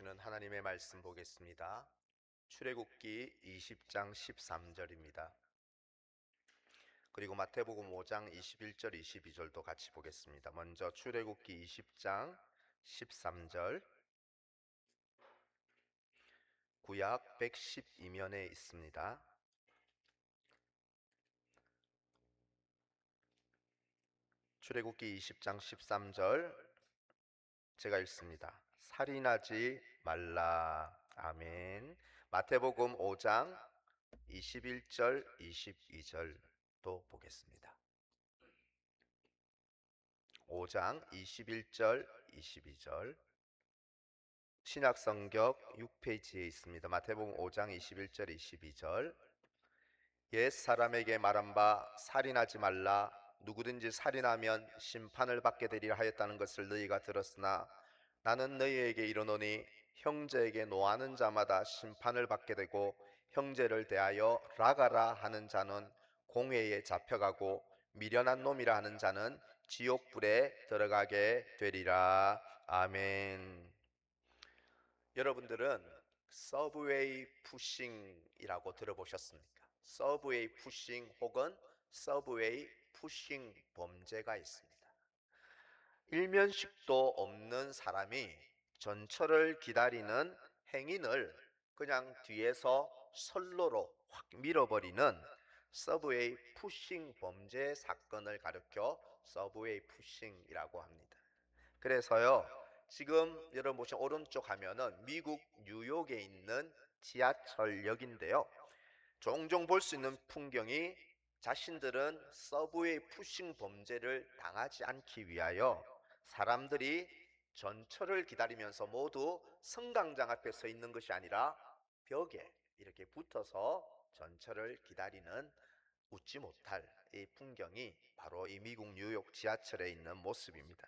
주시는 하나님의 말씀 보겠습니다. 출애굽기 20장 13절입니다. 그리고 마태복음 5장 21절 22절도 같이 보겠습니다. 먼저 출애굽기 20장 13절, 구약 112면에 있습니다. 출애굽기 20장 13절 제가 읽습니다. 살인하지 말라. 아멘. 마태복음 5장 21절 22절도 보겠습니다. 5장 21절 22절 신약성경 6페이지에 있습니다. 마태복음 5장 21절 22절 옛 사람에게 말한 바 살인하지 말라. 누구든지 살인하면 심판을 받게 되리라 하였다는 것을 너희가 들었으나 나는 너희에게 이르노니 형제에게 노하는 자마다 심판을 받게 되고 형제를 대하여 라가라 하는 자는 공회에 잡혀가고 미련한 놈이라 하는 자는 지옥불에 들어가게 되리라. 아멘. 여러분들은 서브웨이 푸싱이라고 들어보셨습니까? 서브웨이 푸싱 혹은 서브웨이 푸싱 범죄가 있습니다. 일면식도 없는 사람이 전철을 기다리는 행인을 그냥 뒤에서 선로로 확 밀어버리는 서브웨이 푸싱 범죄 사건을 가리켜 서브웨이 푸싱이라고 합니다. 그래서요, 지금 여러분 보시면 오른쪽 하면은 미국 뉴욕에 있는 지하철역인데요, 종종 볼 수 있는 풍경이 자신들은 서브웨이 푸싱 범죄를 당하지 않기 위하여 사람들이 전철을 기다리면서 모두 승강장 앞에 서 있는 것이 아니라 벽에 이렇게 붙어서 전철을 기다리는 웃지 못할 이 풍경이 바로 이 미국 뉴욕 지하철에 있는 모습입니다.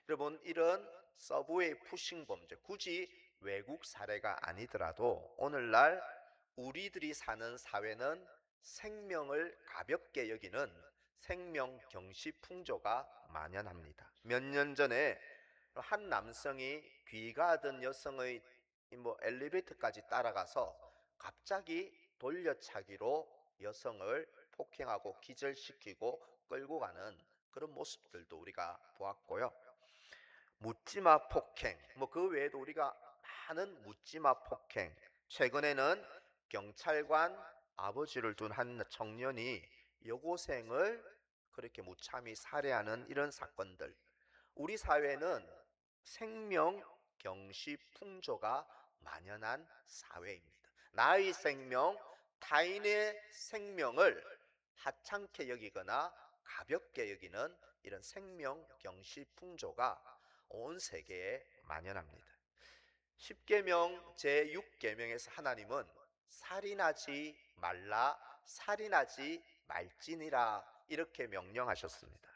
여러분, 이런 서브웨이 푸싱 범죄, 굳이 외국 사례가 아니더라도 오늘날 우리들이 사는 사회는 생명을 가볍게 여기는 생명 경시 풍조가 만연합니다. 몇 년 전에 한 남성이 귀가하던 여성의 엘리베이터까지 따라가서 갑자기 돌려차기로 여성을 폭행하고 기절시키고 끌고 가는 그런 모습들도 우리가 보았고요. 묻지마 폭행, 그 외에도 우리가 많은 묻지마 폭행, 최근에는 경찰관 아버지를 둔 한 청년이 여고생을 그렇게 무참히 살해하는 이런 사건들, 우리 사회는 생명 경시 풍조가 만연한 사회입니다. 나의 생명, 타인의 생명을 하찮게 여기거나 가볍게 여기는 이런 생명 경시 풍조가 온 세계에 만연합니다. 10계명 제6계명에서 하나님은 살인하지 말라, 살인하지 말지니라 이렇게 명령하셨습니다.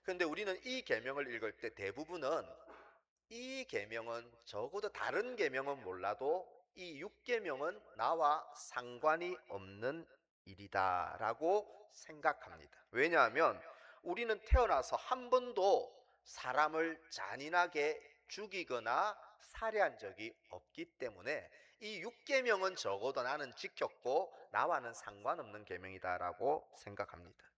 그런데 우리는 이 계명을 읽을 때 대부분은 이 계명은 적어도 다른 계명은 몰라도 이 6계명은 나와 상관이 없는 일이다라고 생각합니다. 왜냐하면 우리는 태어나서 한 번도 사람을 잔인하게 죽이거나 살해한 적이 없기 때문에 이 6계명은 적어도 나는 지켰고 나와는 상관없는 계명이다라고 생각합니다.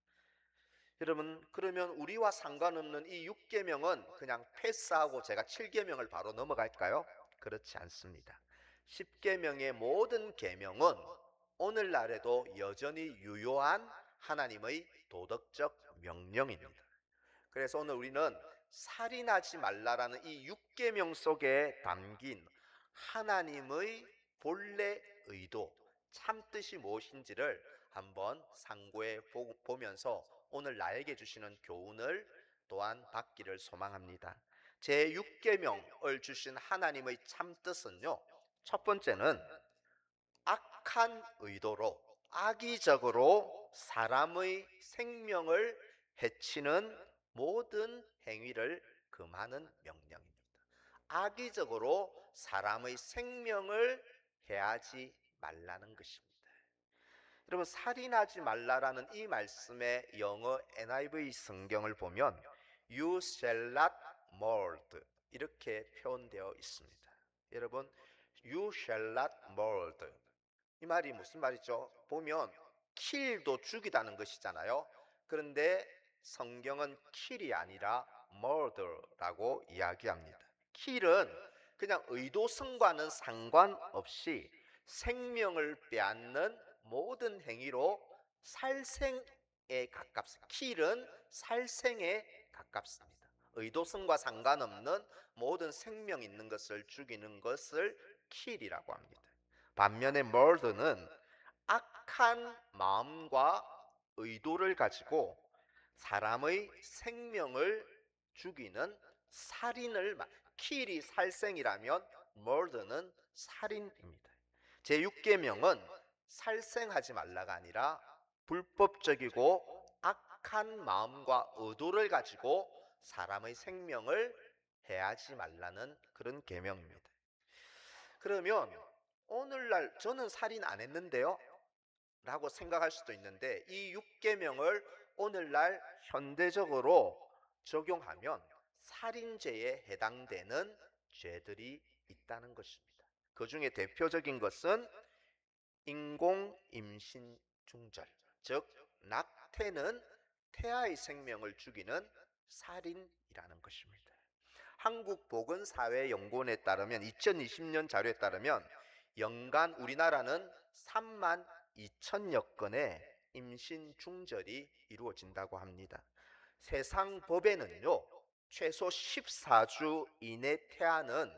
여러분, 그러면 우리와 상관없는 이 6계명은 그냥 패스하고 제가 7계명을 바로 넘어갈까요? 그렇지 않습니다. 10계명의 모든 계명은 오늘날에도 여전히 유효한 하나님의 도덕적 명령입니다. 그래서 오늘 우리는 살인하지 말라라는 이 6계명 속에 담긴 하나님의 본래 의도, 참뜻이 무엇인지를 한번 상고해 보면서 오늘 나에게 주시는 교훈을 또한 받기를 소망합니다. 제6계명을 주신 하나님의 참뜻은요, 첫 번째는 악한 의도로 악의적으로 사람의 생명을 해치는 모든 행위를 금하는 명령입니다. 악의적으로 사람의 생명을 해하지 말라는 것입니다. 여러분, 살인하지 말라라는 이 말씀의 영어 NIV 성경을 보면 You shall not murder 이렇게 표현되어 있습니다. 여러분, you shall not murder. 이 말이 무슨 말이죠? 보면 kill도 죽이다는 것이잖아요. 그런데 성경은 kill이 아니라 murder라고 이야기합니다. kill은 그냥 의도성과는 상관없이 생명을 빼앗는 모든 행위로 살생에 가깝습니다. kill은 살생에 가깝습니다. 의도성과 상관없는 모든 생명 있는 것을 죽이는 것을 kill이라고 합니다. 반면에 murder는 악한 마음과 의도를 가지고 사람의 생명을 죽이는 살인을 kill이 살생이라면 murder는 살인입니다. 제6계명은 살생하지 말라가 아니라 불법적이고 악한 마음과 의도를 가지고 사람의 생명을 해하지 말라는 그런 계명입니다. 그러면 오늘날 저는 살인 안 했는데요 라고 생각할 수도 있는데, 이 6계명을 오늘날 현대적으로 적용하면 살인죄에 해당되는 죄들이 있다는 것입니다. 그 중에 대표적인 것은 인공임신중절, 즉 낙태는 태아의 생명을 죽이는 살인이라는 것입니다. 한국보건사회연구원에 따르면 2020년 자료에 따르면 연간 우리나라는 3만 2천여 건의 임신 중절이 이루어진다고 합니다. 세상 법에는요, 최소 14주 이내 태아는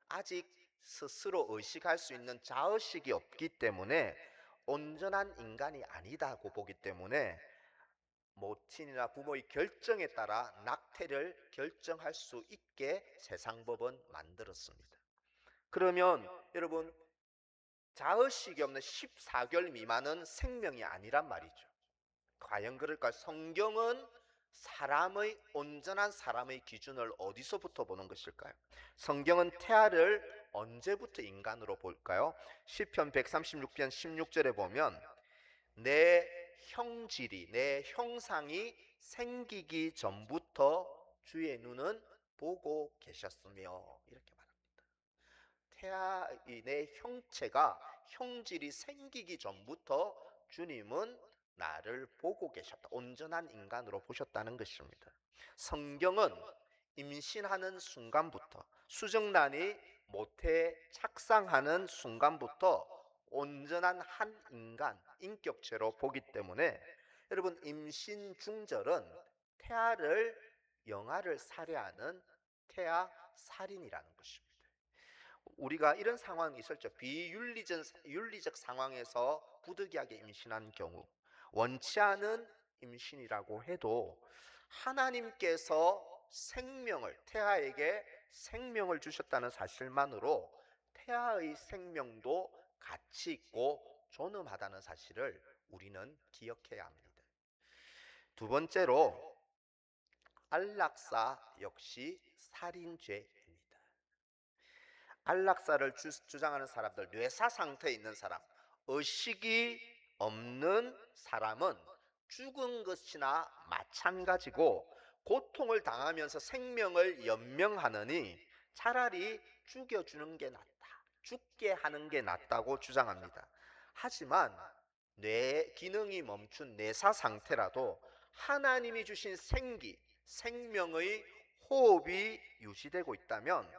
아직 스스로 의식할 수 있는 자의식이 없기 때문에 온전한 인간이 아니다고 보기 때문에 모친이나 부모의 결정에 따라 낙태를 결정할 수 있게 세상법은 만들었습니다. 그러면 여러분, 자의식이 없는 14개월 미만은 생명이 아니란 말이죠. 과연 그럴까요? 성경은 온전한 사람의 기준을 어디서부터 보는 것일까요? 성경은 태아를 언제부터 인간으로 볼까요? 시편 136편 16절에 보면 내 형질이, 내 형상이 생기기 전부터 주의 눈은 보고 계셨으며, 이렇게 말합니다. 태아의 내 형체가, 형질이 생기기 전부터 주님은 나를 보고 계셨다. 온전한 인간으로 보셨다는 것입니다. 성경은 임신하는 순간부터, 수정란이 모태에 착상하는 순간부터 온전한 한 인간, 인격체로 보기 때문에 여러분, 임신 중절은 태아를, 영아를 살해하는 태아 살인이라는 것입니다. 우리가 이런 상황이 있었죠. 비윤리적 상황에서 부득이하게 임신한 경우, 원치 않은 임신이라고 해도 하나님께서 태아에게 생명을 주셨다는 사실만으로 태아의 생명도 가치 있고 존엄하다는 사실을 우리는 기억해야 합니다. 두 번째로, 안락사 역시 살인죄입니다. 안락사를 주장하는 사람들, 뇌사 상태에 있는 사람, 의식이 없는 사람은 죽은 것이나 마찬가지고 고통을 당하면서 생명을 연명하느니 차라리 죽여주는 게 낫다, 죽게 하는 게 낫다고 주장합니다. 하지만 뇌 기능이 멈춘 뇌사 상태라도 하나님이 주신 생명의 호흡이 유지되고 있다면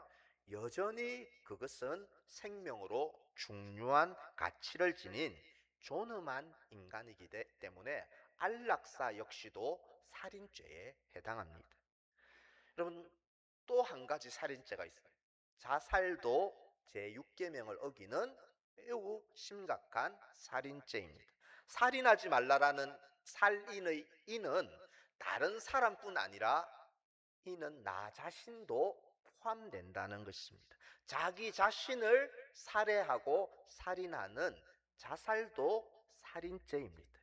여전히 그것은 생명으로 중요한 가치를 지닌 존엄한 인간이기 때문에 안락사 역시도 살인죄에 해당합니다. 여러분, 또 한 가지 살인죄가 있어요. 자살도 제6계명을 어기는 매우 심각한 살인죄입니다. 살인하지 말라라는 살인의 이는 다른 사람뿐 아니라 이는 나 자신도 포함된다는 것입니다. 자기 자신을 살해하고 살인하는 자살도 살인죄입니다.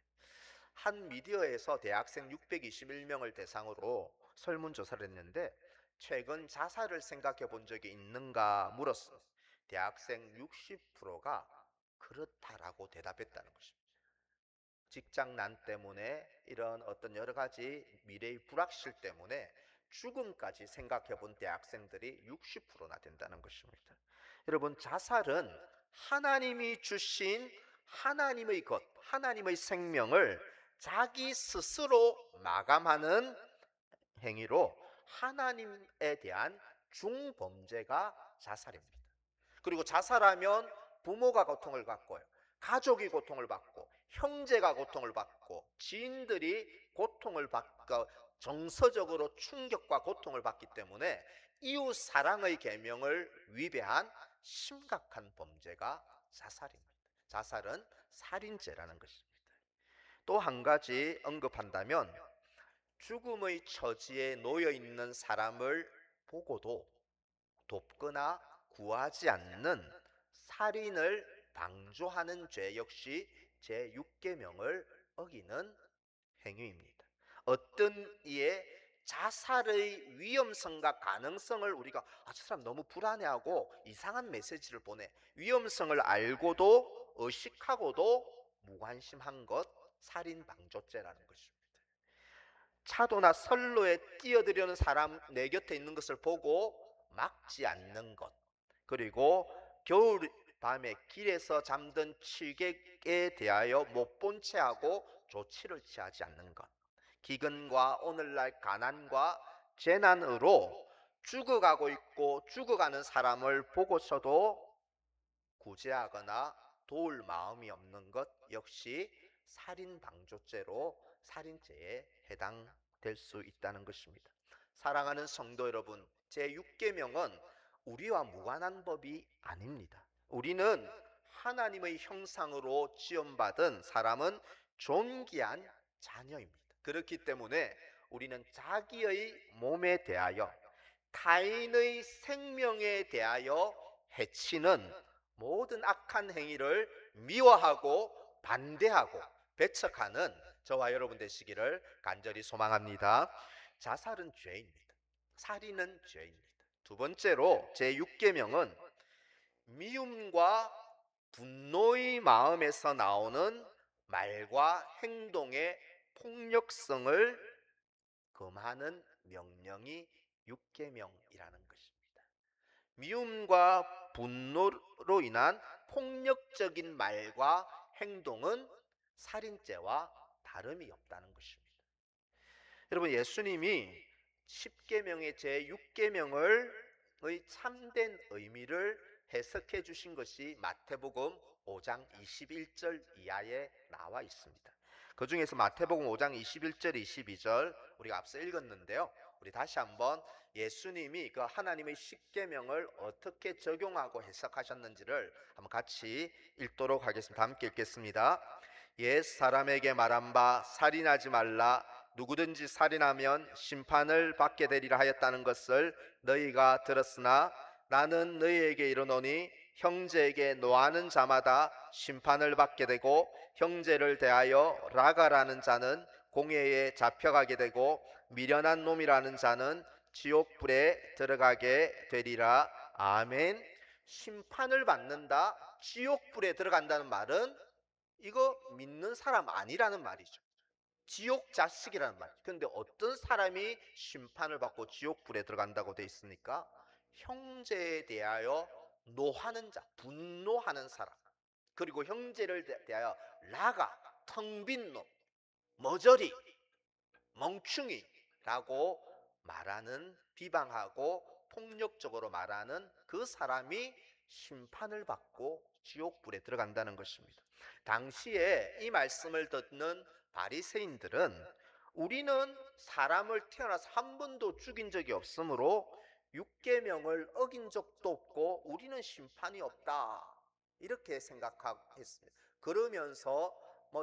한 미디어에서 대학생 621명을 대상으로 설문조사를 했는데 최근 자살을 생각해 본 적이 있는가 물었습니다. 대학생 60%가 그렇다라고 대답했다는 것입니다. 직장 난 때문에, 이런 어떤 여러 가지 미래의 불확실 때문에 죽음까지 생각해 본 대학생들이 60%나 된다는 것입니다. 여러분, 자살은 하나님이 주신 하나님의 것, 하나님의 생명을 자기 스스로 마감하는 행위로 하나님에 대한 중범죄가 자살입니다. 그리고 자살하면 부모가 고통을 받고요, 가족이 고통을 받고, 형제가 고통을 받고, 지인들이 고통을 받고, 정서적으로 충격과 고통을 받기 때문에 이웃 사랑의 계명을 위배한 심각한 범죄가 자살입니다. 자살은 살인죄라는 것입니다. 또 한 가지 언급한다면, 죽음의 처지에 놓여 있는 사람을 보고도 돕거나 구하지 않는 살인을 방조하는 죄 역시 제6계명을 어기는 행위입니다. 어떤 이의 자살의 위험성과 가능성을 우리가 저 사람 너무 불안해하고 이상한 메시지를 보내, 위험성을 알고도 의식하고도 무관심한 것, 살인 방조죄라는 것입니다. 차도나 선로에 뛰어들려는 사람 내 곁에 있는 것을 보고 막지 않는 것, 그리고 겨울 밤에 길에서 잠든 취객에 대하여 못 본 채 하고 조치를 취하지 않는 것, 기근과 오늘날 가난과 재난으로 죽어가고 있고 죽어가는 사람을 보고서도 구제하거나 도울 마음이 없는 것 역시 살인방조죄로 살인죄에 해당될 수 있다는 것입니다. 사랑하는 성도 여러분, 제6계명은 우리와 무관한 법이 아닙니다. 우리는 하나님의 형상으로 지음받은 사람은 존귀한 자녀입니다. 그렇기 때문에 우리는 자기의 몸에 대하여, 타인의 생명에 대하여 해치는 모든 악한 행위를 미워하고 반대하고 배척하는 저와 여러분 되시기를 간절히 소망합니다. 자살은 죄입니다. 살인은 죄입니다. 두 번째로 제6계명은 미움과 분노의 마음에서 나오는 말과 행동의 폭력성을 금하는 명령이 6계명이라는 것입니다. 미움과 분노로 인한 폭력적인 말과 행동은 살인죄와 다름이 없다는 것입니다. 여러분, 예수님이 10계명의 제6계명의 참된 의미를 해석해 주신 것이 마태복음 5장 21절 이하에 나와 있습니다. 그 중에서 마태복음 5장 21절 22절 우리가 앞서 읽었는데요, 우리 다시 한번 예수님이 그 하나님의 10계명을 어떻게 적용하고 해석하셨는지를 한번 같이 읽도록 하겠습니다. 함께 읽겠습니다. 옛 사람에게 말한 바 살인하지 말라, 누구든지 살인하면 심판을 받게 되리라 하였다는 것을 너희가 들었으나 나는 너희에게 이르노니 형제에게 노하는 자마다 심판을 받게 되고 형제를 대하여 라가라는 자는 공회에 잡혀가게 되고 미련한 놈이라는 자는 지옥불에 들어가게 되리라. 아멘. 심판을 받는다, 지옥불에 들어간다는 말은 이거 믿는 사람 아니라는 말이죠. 지옥 자식이라는 말. 그런데 어떤 사람이 심판을 받고 지옥불에 들어간다고 돼 있으니까 형제에 대하여 노하는 자, 분노하는 사람, 그리고 형제를 대하여 라가, 텅 빈 놈, 머저리, 멍충이라고 말하는, 비방하고 폭력적으로 말하는 그 사람이 심판을 받고 지옥불에 들어간다는 것입니다. 당시에 이 말씀을 듣는 바리새인들은 우리는 사람을 태어나서 한 번도 죽인 적이 없으므로 6계명을 어긴 적도 없고 우리는 심판이 없다, 이렇게 생각했습니다. 그러면서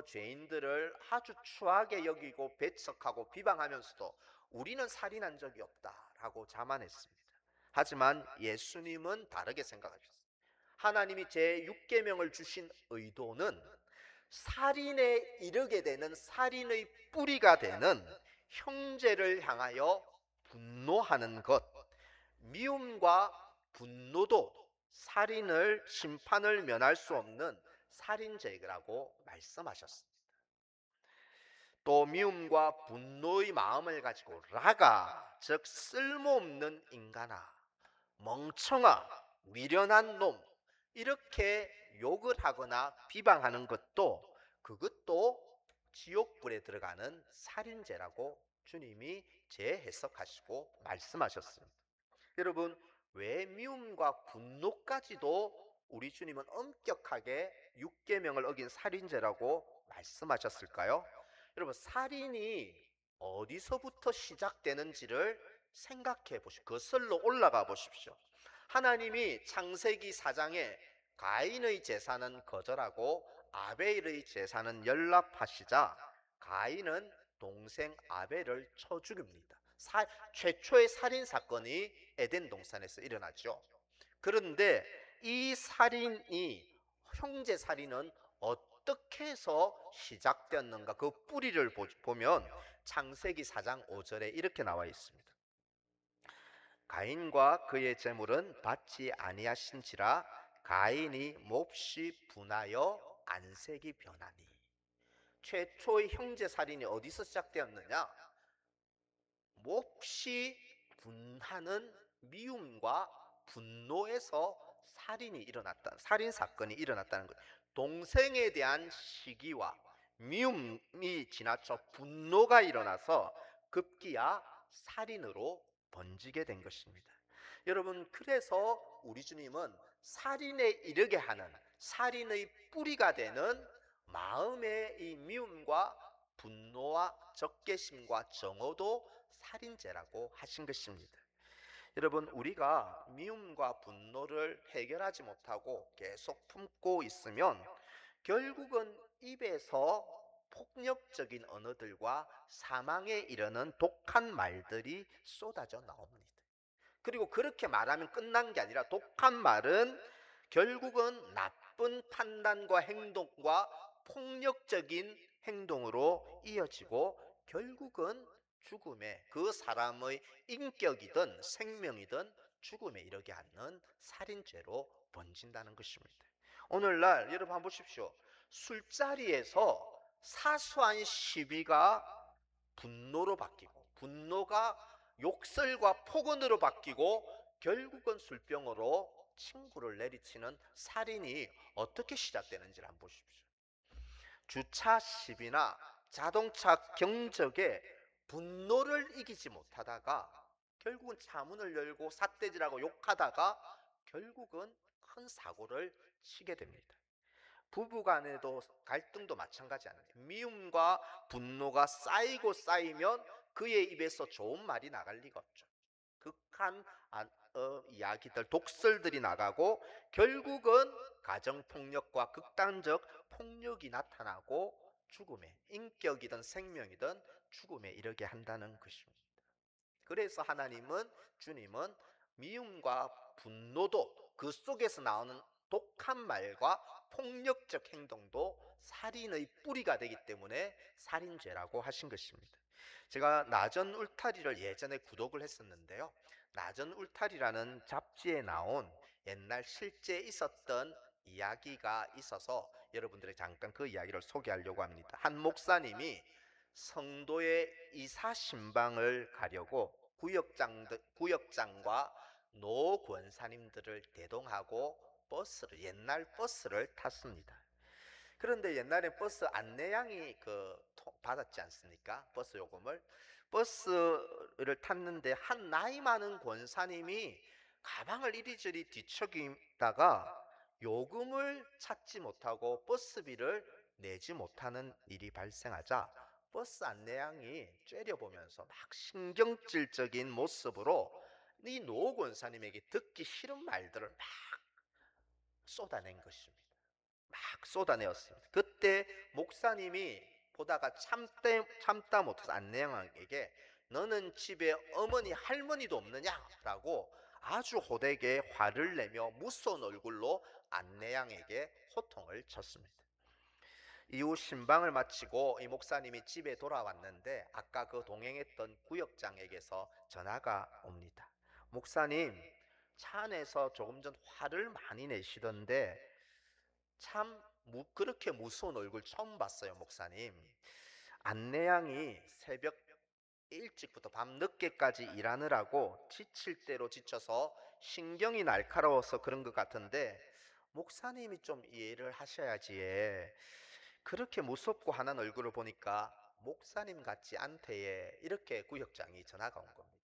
죄인들을 아주 추하게 여기고 배척하고 비방하면서도 우리는 살인한 적이 없다라고 자만했습니다. 하지만 예수님은 다르게 생각하셨습니다. 하나님이 제6계명을 주신 의도는 살인에 이르게 되는, 살인의 뿌리가 되는 형제를 향하여 분노하는 것, 미움과 분노도 살인을, 심판을 면할 수 없는 살인죄라고 말씀하셨습니다. 또 미움과 분노의 마음을 가지고 라가, 즉 쓸모없는 인간아, 멍청아, 미련한 놈, 이렇게 욕을 하거나 비방하는 것도, 그것도 지옥불에 들어가는 살인죄라고 주님이 재해석하시고 말씀하셨습니다. 여러분, 왜 미움과 분노까지도 우리 주님은 엄격하게 육계명을 어긴 살인죄라고 말씀하셨을까요? 여러분, 살인이 어디서부터 시작되는지를 생각해 보십시오. 거슬러 올라가 보십시오. 하나님이 창세기 4장에 가인의 제사는 거절하고 아벨의 제사는 연락하시자 가인은 동생 아벨을 쳐 죽입니다. 최초의 살인 사건이 에덴 동산에서 일어나죠. 그런데 이 살인이, 형제 살인은 어떻게 해서 시작되었는가, 그 뿌리를 보면 창세기 4장 5절에 이렇게 나와 있습니다. 가인과 그의 재물은 받지 아니하신지라 가인이 몹시 분하여 안색이 변하니. 최초의 형제 살인이 어디서 시작되었느냐? 몹시 분하는 미움과 분노에서 살인 사건이 일어났다는 것. 동생에 대한 시기와 미움이 지나쳐 분노가 일어나서 급기야 살인으로 번지게 된 것입니다. 여러분, 그래서 우리 주님은 살인에 이르게 하는, 살인의 뿌리가 되는 마음의 이 미움과 분노와 적개심과 정오도 살인죄라고 하신 것입니다. 여러분, 우리가 미움과 분노를 해결하지 못하고 계속 품고 있으면 결국은 입에서 폭력적인 언어들과 사망에 이르는 독한 말들이 쏟아져 나옵니다. 그리고 그렇게 말하면 끝난 게 아니라, 독한 말은 결국은 나쁜 판단과 행동과 폭력적인 행동으로 이어지고 결국은 죽음에, 그 사람의 인격이든 생명이든 죽음에 이르게 하는 살인죄로 번진다는 것입니다. 오늘날 여러분 한번 보십시오. 술자리에서 사소한 시비가 분노로 바뀌고, 분노가 욕설과 폭언으로 바뀌고, 결국은 술병으로 친구를 내리치는 살인이 어떻게 시작되는지를 한번 보십시오. 주차 시비나 자동차 경적에 분노를 이기지 못하다가 결국은 차문을 열고 삿대질하고 욕하다가 결국은 큰 사고를 치게 됩니다. 부부간에도 갈등도 마찬가지 아닙니까? 미움과 분노가 쌓이고 쌓이면 그의 입에서 좋은 말이 나갈 리가 없죠. 극한 이야기들, 독설들이 나가고 결국은 가정폭력과 극단적 폭력이 나타나고 죽음에, 인격이든 생명이든 죽음에 이르게 한다는 것입니다. 그래서 주님은 미움과 분노도, 그 속에서 나오는 독한 말과 폭력적 행동도 살인의 뿌리가 되기 때문에 살인죄라고 하신 것입니다. 제가 나전 울타리를 예전에 구독을 했었는데요. 나전 울타리라는 잡지에 나온 옛날 실제 있었던 이야기가 있어서 여러분들에게 잠깐 그 이야기를 소개하려고 합니다. 한 목사님이 성도의 이사 신방을 가려고 구역장과 노 권사님들을 대동하고 옛날 버스를 탔습니다. 그런데 옛날에 버스 안내양이 받았지 않습니까? 버스 요금을. 버스를 탔는데 한 나이 많은 권사님이 가방을 이리저리 뒤척이다가 요금을 찾지 못하고 버스비를 내지 못하는 일이 발생하자 버스 안내양이 째려보면서 막 신경질적인 모습으로 이 노 권사님에게 듣기 싫은 말들을 막 쏟아낸 것입니다. 막 쏟아내었습니다. 그때 목사님이 보다가 참다 못해서 안내양에게 너는 집에 어머니 할머니도 없느냐라고 아주 호되게 화를 내며 무서운 얼굴로 안내양에게 호통을 쳤습니다. 이후 신방을 마치고 이 목사님이 집에 돌아왔는데 아까 그 동행했던 구역장에게서 전화가 옵니다. 목사님, 차 안에서 조금 전 화를 많이 내시던데 참 그렇게 무서운 얼굴 처음 봤어요, 목사님. 안내양이 새벽 일찍부터 밤 늦게까지 일하느라고 지칠 대로 지쳐서 신경이 날카로워서 그런 것 같은데, 목사님이 좀 이해를 하셔야지. 그렇게 무섭고 하는 얼굴을 보니까 목사님 같지 않대. 이렇게 구역장이 전화가 온 겁니다.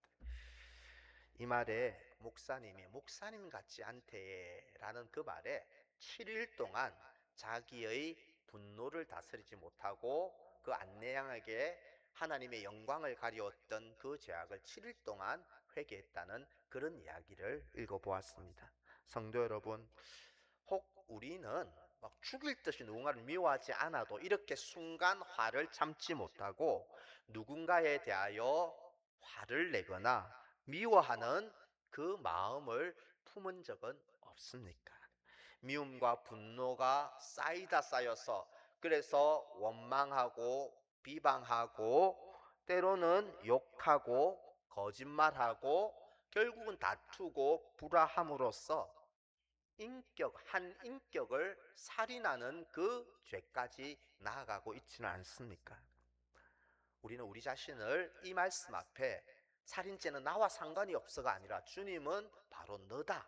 이 말에 목사님이 목사님 같지 않대 라는 그 말에 7일 동안 자기의 분노를 다스리지 못하고 그 안내양에게 하나님의 영광을 가리웠던 그 죄악을 7일 동안 회개했다는 그런 이야기를 읽어보았습니다. 성도 여러분, 혹 우리는 막 죽일 듯이 누군가를 미워하지 않아도 이렇게 순간 화를 참지 못하고 누군가에 대하여 화를 내거나 미워하는 그 마음을 품은 적은 없습니까? 미움과 분노가 쌓이다 쌓여서 그래서 원망하고 비방하고 때로는 욕하고 거짓말하고 결국은 다투고 불화함으로써 한 인격을 살인하는 그 죄까지 나아가고 있지는 않습니까? 우리는 우리 자신을 이 말씀 앞에 살인죄는 나와 상관이 없어가 아니라 주님은 바로 너다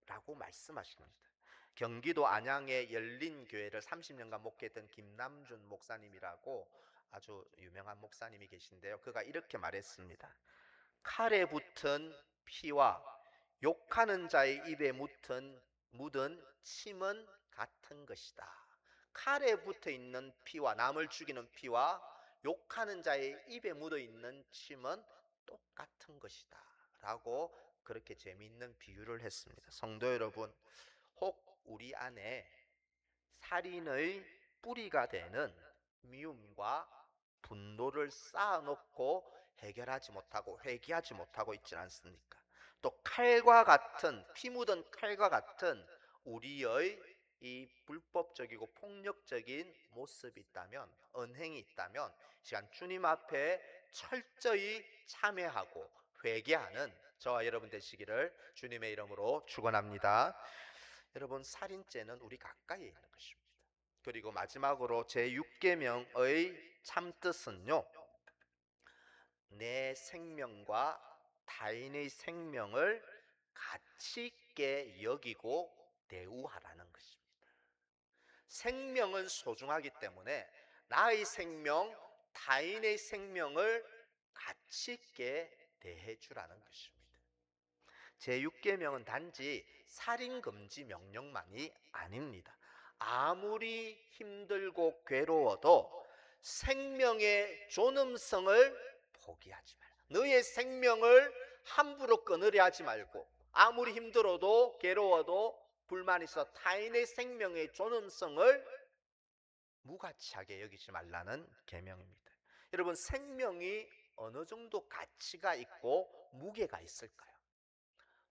라고 말씀하십니다. 경기도 안양의 열린교회를 30년간 목회했던 김남준 목사님이라고 아주 유명한 목사님이 계신데요. 그가 이렇게 말했습니다. 칼에 붙은 피와 욕하는 자의 입에 묻은 침은 같은 것이다. 칼에 붙어 있는 피와 남을 죽이는 피와 욕하는 자의 입에 묻어 있는 침은 똑같은 것이다 라고 그렇게 재미있는 비유를 했습니다. 성도 여러분, 혹 우리 안에 살인의 뿌리가 되는 미움과 분노를 쌓아놓고 해결하지 못하고 회개하지 못하고 있지 않습니까? 또 칼과 같은, 피 묻은 칼과 같은 우리의 이 불법적이고 폭력적인 모습이 있다면, 언행이 있다면 시간 주님 앞에 철저히 참회하고 회개하는 저와 여러분 되시기를 주님의 이름으로 축원합니다. 여러분, 살인죄는 우리 가까이에 있는 것입니다. 그리고 마지막으로 제6계명의 참뜻은요, 내 생명과 타인의 생명을 가치 있게 여기고 대우하라는 것입니다. 생명은 소중하기 때문에 나의 생명, 타인의 생명을 가치 있게 대해주라는 것입니다. 제6계명은 단지 살인금지 명령만이 아닙니다. 아무리 힘들고 괴로워도 생명의 존엄성을 포기하지 말라. 너의 생명을 함부로 끊으려 하지 말고, 아무리 힘들어도 괴로워도 불만이 있어 타인의 생명의 존엄성을 무가치하게 여기지 말라는 계명입니다. 여러분, 생명이 어느 정도 가치가 있고 무게가 있을까요?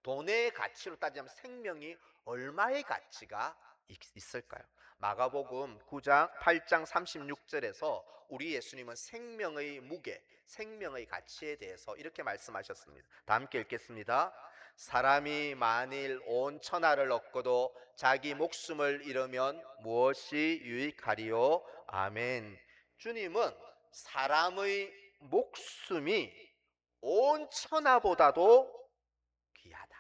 돈의 가치로 따지면 생명이 얼마의 가치가 있을까요? 마가복음 9장 8장 36절에서 우리 예수님은 생명의 무게, 생명의 가치에 대해서 이렇게 말씀하셨습니다. 다 함께 읽겠습니다. 사람이 만일 온 천하를 얻고도 자기 목숨을 잃으면 무엇이 유익하리요? 아멘. 주님은 사람의 목숨이 온 천하보다도 귀하다.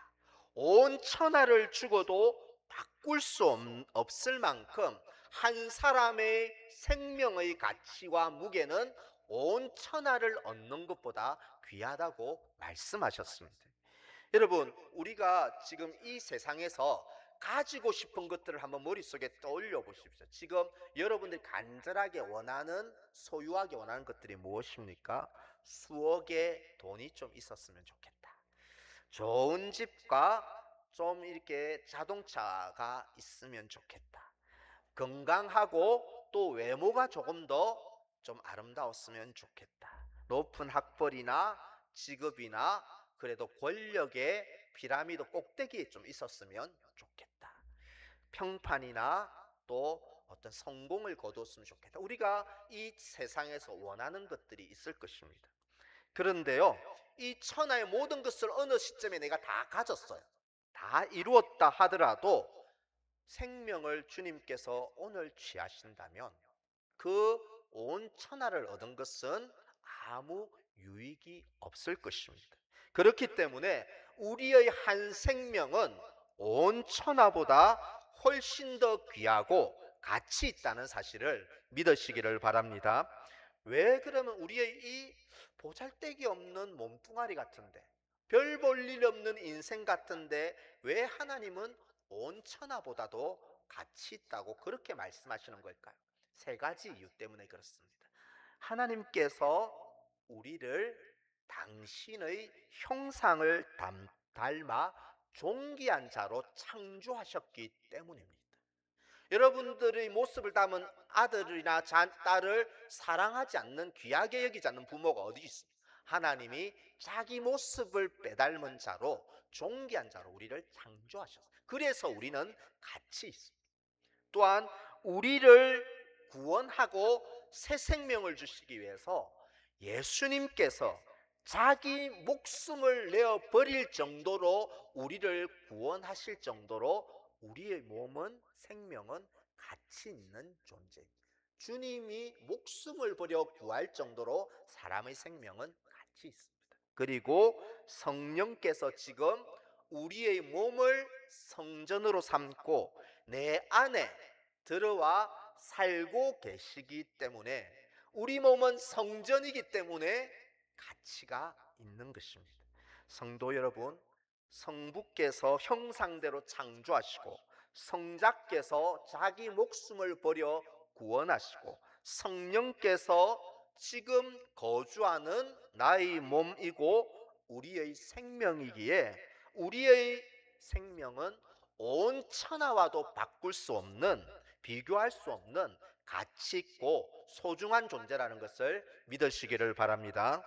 온 천하를 죽어도 바꿀 수 없을 만큼 한 사람의 생명의 가치와 무게는 온 천하를 얻는 것보다 귀하다고 말씀하셨습니다. 여러분, 우리가 지금 이 세상에서 가지고 싶은 것들을 한번 머릿속에 떠올려 보십시오. 지금 여러분들이 간절하게 원하는, 소유하기 원하는 것들이 무엇입니까? 수억의 돈이 좀 있었으면 좋겠다. 좋은 집과 좀 이렇게 자동차가 있으면 좋겠다. 건강하고 또 외모가 조금 더 좀 아름다웠으면 좋겠다. 높은 학벌이나 직업이나 그래도 권력의 피라미드 꼭대기에 좀 있었으면 좋겠다. 평판이나 또 어떤 성공을 거두었으면 좋겠다. 우리가 이 세상에서 원하는 것들이 있을 것입니다. 그런데요, 이 천하의 모든 것을 어느 시점에 내가 다 가졌어요. 다 이루었다 하더라도 생명을 주님께서 오늘 취하신다면 그 온 천하를 얻은 것은 아무 유익이 없을 것입니다. 그렇기 때문에 우리의 한 생명은 온 천하보다 훨씬 더 귀하고 가치 있다는 사실을 믿으시기를 바랍니다. 왜 그러면 우리의 이 보잘데기 없는 몸뚱아리 같은데, 별 볼 일 없는 인생 같은데 왜 하나님은 온 천하보다도 가치 있다고 그렇게 말씀하시는 걸까요? 세 가지 이유 때문에 그렇습니다. 하나님께서 우리를 당신의 형상을 닮아 존귀한 자로 창조하셨기 때문입니다. 여러분들의 모습을 담은 아들이나 딸을 사랑하지 않는, 귀하게 여기지 않는 부모가 어디 있습니까? 하나님이 자기 모습을 빼닮은 자로, 존귀한 자로 우리를 창조하셨어요. 그래서 우리는 가치 있습니다. 또한 우리를 구원하고 새 생명을 주시기 위해서 예수님께서 자기 목숨을 내어 버릴 정도로 우리를 구원하실 정도로 우리의 몸은, 생명은 가치 있는 존재입니다. 주님이 목숨을 버려 구할 정도로 사람의 생명은 가치 있습니다. 그리고 성령께서 지금 우리의 몸을 성전으로 삼고 내 안에 들어와 살고 계시기 때문에, 우리 몸은 성전이기 때문에 가치가 있는 것입니다. 성도 여러분, 성부께서 형상대로 창조하시고 성자께서 자기 목숨을 버려 구원하시고 성령께서 지금 거주하는 나의 몸이고 우리의 생명이기에, 우리의 생명은 온 천하와도 바꿀 수 없는, 비교할 수 없는 가치 있고 소중한 존재라는 것을 믿으시기를 바랍니다.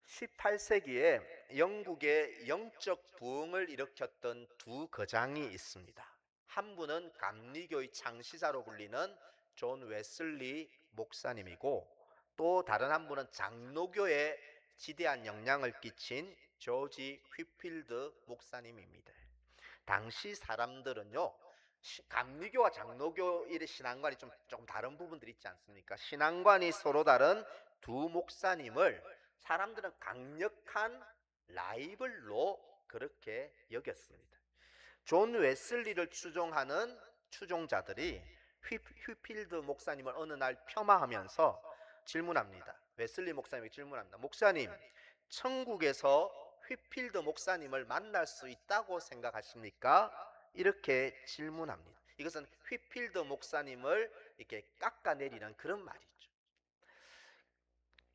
18세기에 영국의 영적 부흥을 일으켰던 두 거장이 있습니다. 한 분은 감리교의 창시자로 불리는 존 웨슬리 목사님이고, 또 다른 한 분은 장로교에 지대한 영향을 끼친 조지 휘필드 목사님입니다. 당시 사람들은요, 감리교와 장로교의 신앙관이 좀 다른 부분들이 있지 않습니까? 신앙관이 서로 다른 두 목사님을 사람들은 강력한 라이벌로 그렇게 여겼습니다. 존 웨슬리를 추종하는 추종자들이 휘필드 목사님을 어느 날 폄하하면서 질문합니다. 웨슬리 목사님이 질문합니다. 목사님, 천국에서 휘필드 목사님을 만날 수 있다고 생각하십니까? 이렇게 질문합니다. 이것은 휘필드 목사님을 이렇게 깎아내리는 그런 말이죠.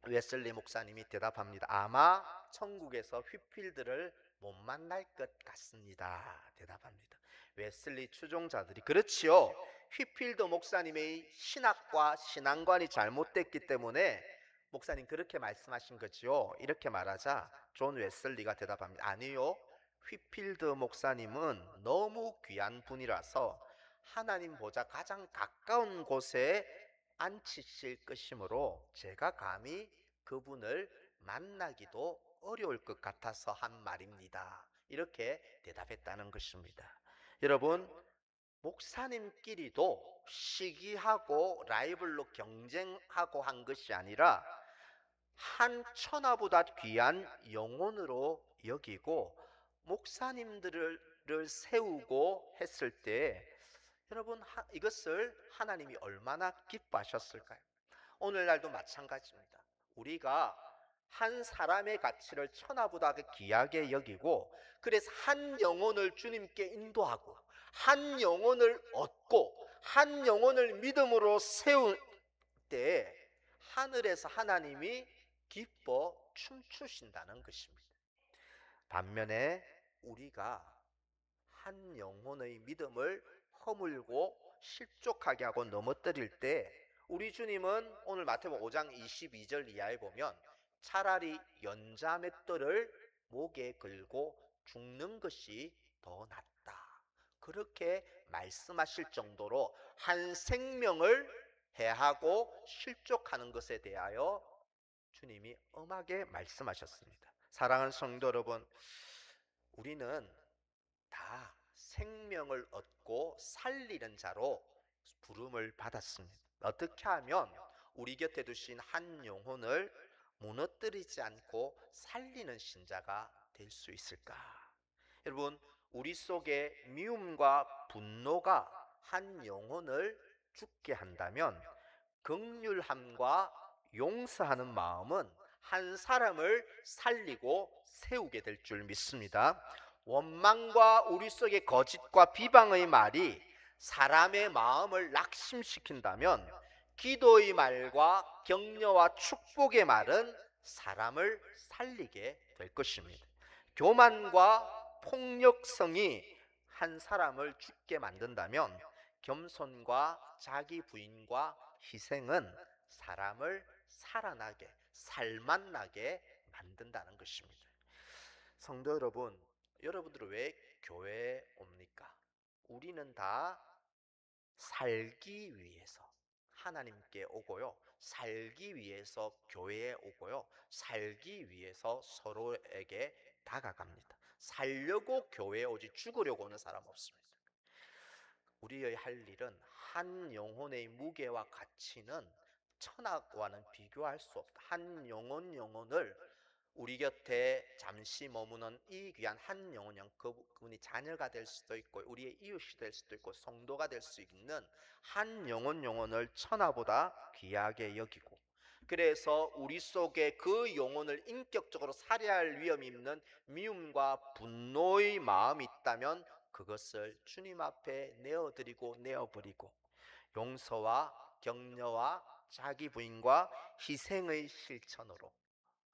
웨슬리 목사님이 대답합니다. 아마 천국에서 휘필드를 못 만날 것 같습니다. 대답합니다. 웨슬리 추종자들이 그렇지요, 휘필드 목사님의 신학과 신앙관이 잘못됐기 때문에 목사님 그렇게 말씀하신 거지요, 이렇게 말하자 존 웨슬리가 대답합니다. 아니요, 휘필드 목사님은 너무 귀한 분이라서 하나님 보좌 가장 가까운 곳에 앉히실 것이므로 제가 감히 그분을 만나기도 어려울 것 같아서 한 말입니다. 이렇게 대답했다는 것입니다. 여러분, 목사님끼리도 시기하고 라이벌로 경쟁하고 한 것이 아니라 한 천하보다 귀한 영혼으로 여기고 목사님들을 세우고 했을 때, 여러분, 이것을 하나님이 얼마나 기뻐하셨을까요? 오늘날도 마찬가지입니다. 우리가 한 사람의 가치를 천하보다 귀하게 여기고, 그래서 한 영혼을 주님께 인도하고 한 영혼을 얻고 한 영혼을 믿음으로 세울 때 하늘에서 하나님이 기뻐 춤추신다는 것입니다. 반면에 우리가 한 영혼의 믿음을 허물고 실족하게 하고 넘어뜨릴 때 우리 주님은 오늘 마태복음 5장 22절 이하에 보면 차라리 연자 맷돌을 목에 걸고 죽는 것이 더 낫다, 그렇게 말씀하실 정도로 한 생명을 해하고 실족하는 것에 대하여 주님이 엄하게 말씀하셨습니다. 사랑하는 성도 여러분, 우리는 다 생명을 얻고 살리는 자로 부름을 받았습니다. 어떻게 하면 우리 곁에 두신 한 영혼을 무너뜨리지 않고 살리는 신자가 될 수 있을까? 여러분, 우리 속에 미움과 분노가 한 영혼을 죽게 한다면 긍휼함과 용서하는 마음은 한 사람을 살리고 세우게 될 줄 믿습니다. 원망과 우리 속의 거짓과 비방의 말이 사람의 마음을 낙심시킨다면 기도의 말과 격려와 축복의 말은 사람을 살리게 될 것입니다. 교만과 폭력성이 한 사람을 죽게 만든다면 겸손과 자기 부인과 희생은 사람을 살아나게, 살만나게 만든다는 것입니다. 성도 여러분, 여러분들은 왜 교회에 옵니까? 우리는 다 살기 위해서 하나님께 오고요, 살기 위해서 교회에 오고요, 살기 위해서 서로에게 다가갑니다. 살려고 교회에 오지 죽으려고 오는 사람 없습니다. 우리의 할 일은 한 영혼의 무게와 가치는 천하와는 비교할 수 없다. 한 영혼을 우리 곁에 잠시 머무는 이 귀한 한 영혼, 그분이 자녀가 될 수도 있고 우리의 이웃이 될 수도 있고 성도가 될 수 있는 한 영혼을 천하보다 귀하게 여기고, 그래서 우리 속에 그 영혼을 인격적으로 살해할 위험이 있는 미움과 분노의 마음이 있다면 그것을 주님 앞에 내어드리고 내어버리고 용서와 격려와 자기 부인과 희생의 실천으로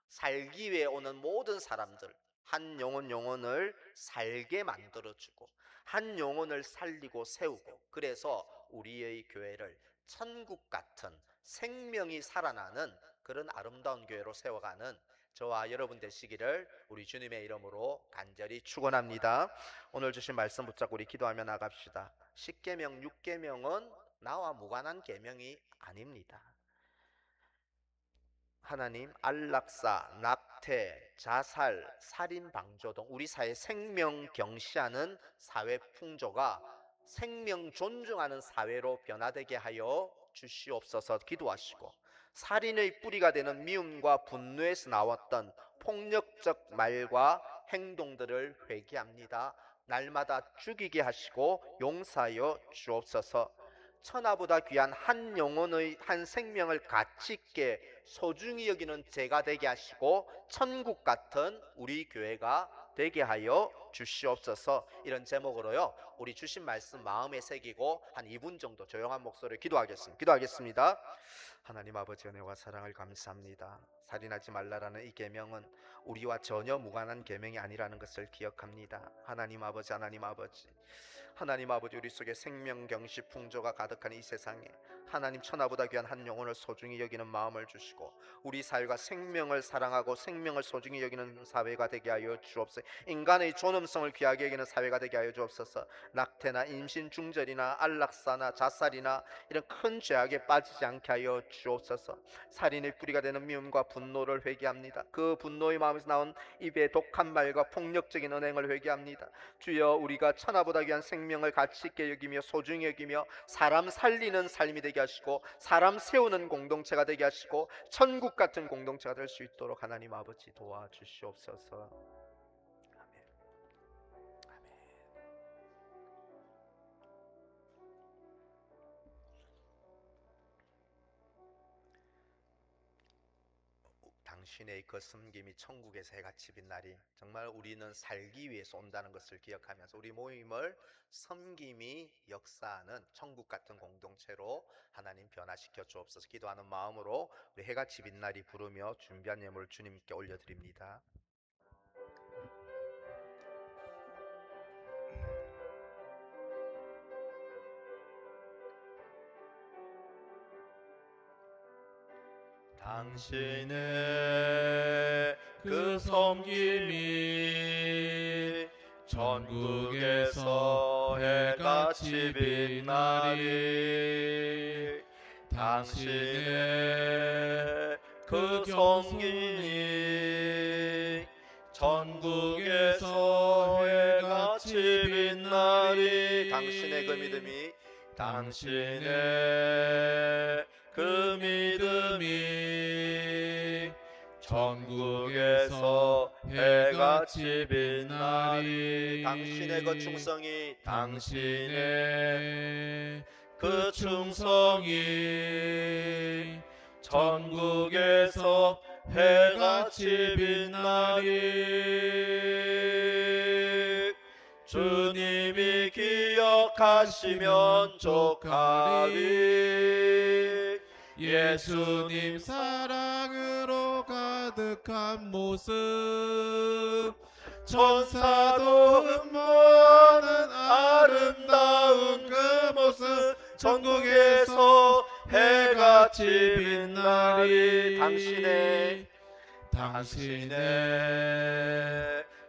살기 위해 오는 모든 사람들, 한 영혼을 살게 만들어주고 한 영혼을 살리고 세우고, 그래서 우리의 교회를 천국 같은 생명이 살아나는 그런 아름다운 교회로 세워가는 저와 여러분 되시기를 우리 주님의 이름으로 간절히 축원합니다. 오늘 주신 말씀 붙잡고 우리 기도하며 나갑시다. 10계명, 6계명은 나와 무관한 계명이 아닙니다. 하나님, 안락사, 낙태, 자살, 살인 방조 등 우리 사회 생명 경시하는 사회 풍조가 생명 존중하는 사회로 변화되게 하여 주시옵소서 기도하시고, 살인의 뿌리가 되는 미움과 분노에서 나왔던 폭력적 말과 행동들을 회개합니다. 날마다 죽이게 하시고 용서하여 주옵소서. 천하보다 귀한 한 영혼의 한 생명을 가치 있게 소중히 여기는 제가 되게 하시고 천국 같은 우리 교회가 되게 하여 주시옵소서. 이런 제목으로요, 우리 주신 말씀 마음에 새기고 한 2분 정도 조용한 목소리로 기도하겠습니다. 하나님 아버지, 은혜와 사랑을 감사합니다. 살인하지 말라라는 이 계명은 우리와 전혀 무관한 계명이 아니라는 것을 기억합니다. 하나님 아버지, 우리 속에 생명 경시 풍조가 가득한 이 세상에 하나님, 천하보다 귀한 한 영혼을 소중히 여기는 마음을 주시고 우리 사회가 생명을 사랑하고 생명을 소중히 여기는 사회가 되게 하여 주옵소서. 인간의 존엄성을 귀하게 여기는 사회가 되게 하여 주옵소서. 낙태나 임신 중절이나 안락사나 자살이나 이런 큰 죄악에 빠지지 않게 하여 주옵소서. 살인의 뿌리가 되는 미움과 분노를 회개합니다. 그 분노의 마음에서 나온 입의 독한 말과 폭력적인 언행을 회개합니다. 주여, 우리가 천하보다 귀한 생명을 가치 있게 여기며 소중히 여기며 사람 살리는 삶이 되게 하시고 사람 세우는 공동체가 되게 하시고 천국 같은 공동체가 될 수 있도록 하나님 아버지 도와주시옵소서. 아멘. 당신의 그 섬김이 천국에서 해같이 빛 날이, 정말 우리는 살기 위해서 온다는 것을 기억하면서 우리 모임을 섬김이 역사하는 천국 같은 공동체로 하나님 변화시켜 주옵소서 기도하는 마음으로 우리 해같이 빛 날이 부르며 준비한 예물을 주님께 올려드립니다. 당신의 그 섬김이 천국에서 해같이 빛나리. 당신의 그 섬김이 천국에서 해같이 빛나리. 당신의 그 믿음이, 당신의 그 믿음이 전국에서 해같이 빛나리. 당신의 그 충성이 당신의 그 충성이 전국에서 해같이 빛나리. 주님이 기억하시면 족하리. 예수님 사랑으로 가득한 모습, 천사도 흠모하는 아름다운 그 모습, 전국에서 해같이 빛나리. 당신의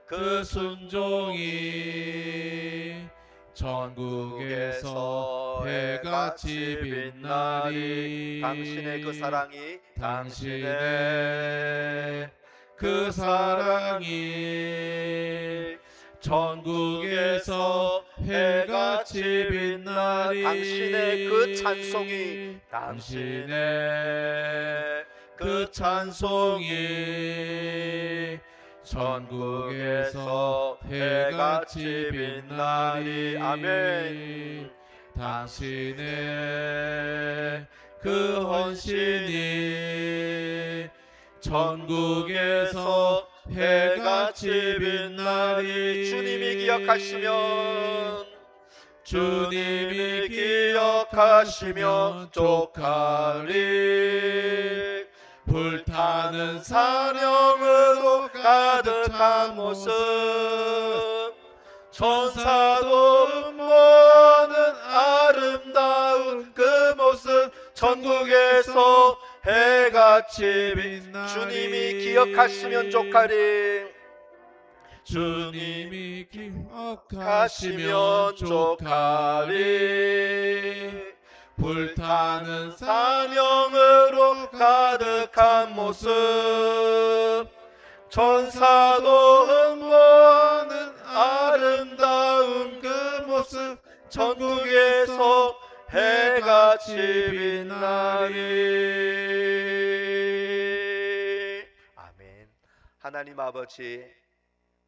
그 순종이 전국에서 해같이 빛나리. 당신의 그 사랑이 당신의 그 사랑이 전국에서 해같이 빛나리. 당신의 그 찬송이 당신의 그 찬송이 전국에서 해같이 빛나리. 아멘. 당신의 그 헌신이 전국에서 해같이 빛나리. 주님이 기억하시면 족하리. 불타는 사령으로 가득한 모습, 천사도 흠모하는 아름다운 그 모습, 전국에서 해같이 빛나리. 주님이 기억하시면 족하리. 주님이 기억하시면 족하리. 불타는 사령으로 가득한 모습, 천사도 흠모하는 아름다운 그 모습, 전국에서 해같이 빛나리. 아멘. 하나님 아버지,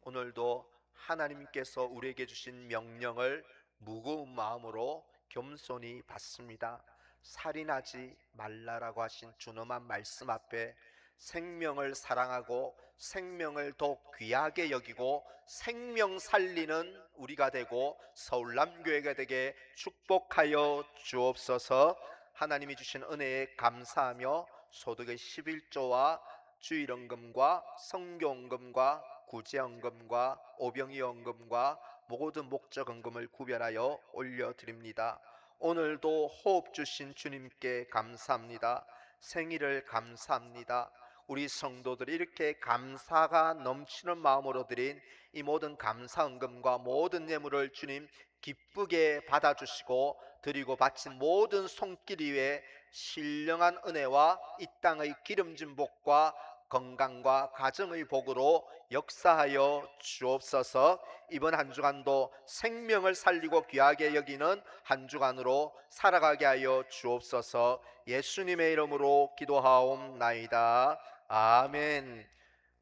오늘도 하나님께서 우리에게 주신 명령을 무거운 마음으로 겸손히 받습니다. 살인하지 말라라고 하신 준엄한 말씀 앞에 생명을 사랑하고 생명을 더욱 귀하게 여기고 생명 살리는 우리가 되고 서울남교회가 되게 축복하여 주옵소서. 하나님이 주신 은혜에 감사하며 소득의 11조와 주일헌금과 성교헌금과 구제헌금과 오병이헌금과 모든 목적헌금을 구별하여 올려드립니다. 오늘도 호흡 주신 주님께 감사합니다. 생일을 감사합니다. 우리 성도들이 이렇게 감사가 넘치는 마음으로 드린 이 모든 감사헌금과 모든 예물을 주님 기쁘게 받아주시고 드리고 바친 모든 손길 위에 신령한 은혜와 이 땅의 기름진 복과 건강과 가정의 복으로 역사하여 주옵소서. 이번 한 주간도 생명을 살리고 귀하게 여기는 한 주간으로 살아가게 하여 주옵소서. 예수님의 이름으로 기도하옵나이다. 아멘.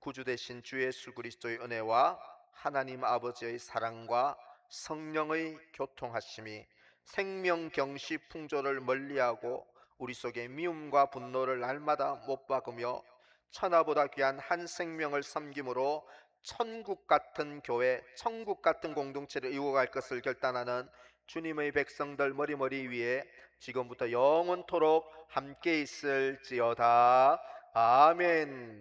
구주 되신 주 예수 그리스도의 은혜와 하나님 아버지의 사랑과 성령의 교통하심이 생명경시 풍조를 멀리하고 우리 속에 미움과 분노를 날마다 못 박으며 천하보다 귀한 한 생명을 섬김으로 천국 같은 교회, 천국 같은 공동체를 이루어갈 것을 결단하는 주님의 백성들 머리머리 위에 지금부터 영원토록 함께 있을지어다. 아멘.